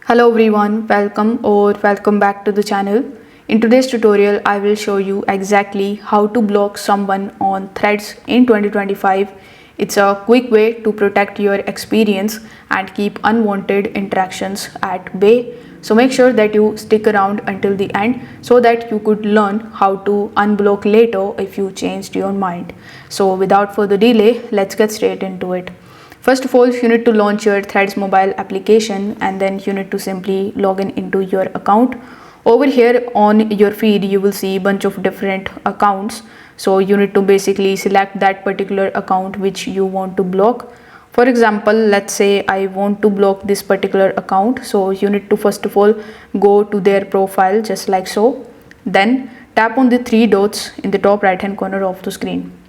Hello everyone, welcome back to the channel. In today's tutorial, I will show you exactly how to block someone on Threads in 2025. It's a quick way to protect your experience and keep unwanted interactions at bay. So make sure that you stick around until the end so that you could learn how to unblock later if you changed your mind. So without further delay, let's get straight into it. First of all, you need to launch your Threads mobile application and then you need to simply log in into your account. Over here on your feed, you will see a bunch of different accounts. So you need to basically select that particular account which you want to block. For example, let's say I want to block this particular account. So you need to first of all go to their profile just like so. Then tap on the three dots in the top right hand corner of the screen.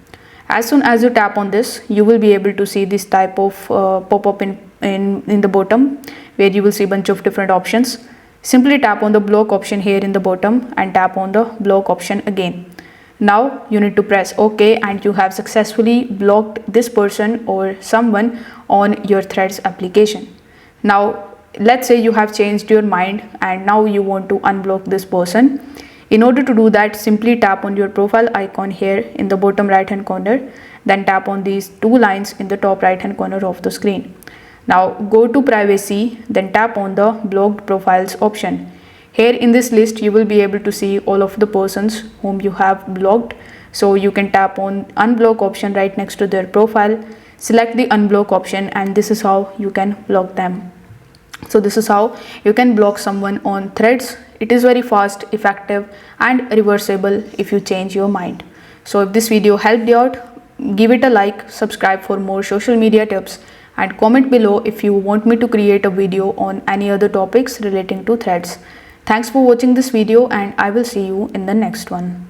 As soon as you tap on this, you will be able to see this type of pop-up in the bottom where you will see a bunch of different options. Simply tap on the block option here in the bottom and tap on the block option again. Now you need to press OK and you have successfully blocked this person or someone on your Threads application. Now let's say you have changed your mind and now you want to unblock this person. In order to do that, simply tap on your profile icon here in the bottom right hand corner, then tap on these two lines in the top right hand corner of the screen. Now go to privacy, then tap on the blocked profiles option. Here in this list, you will be able to see all of the persons whom you have blocked. So you can tap on unblock option right next to their profile, select the unblock option, and this is how you can block them. So this is how you can block someone on Threads. It is very fast, effective and reversible if you change your mind. So if this video helped you out, give it a like, subscribe for more social media tips and comment below if you want me to create a video on any other topics relating to Threads. Thanks for watching this video and I will see you in the next one.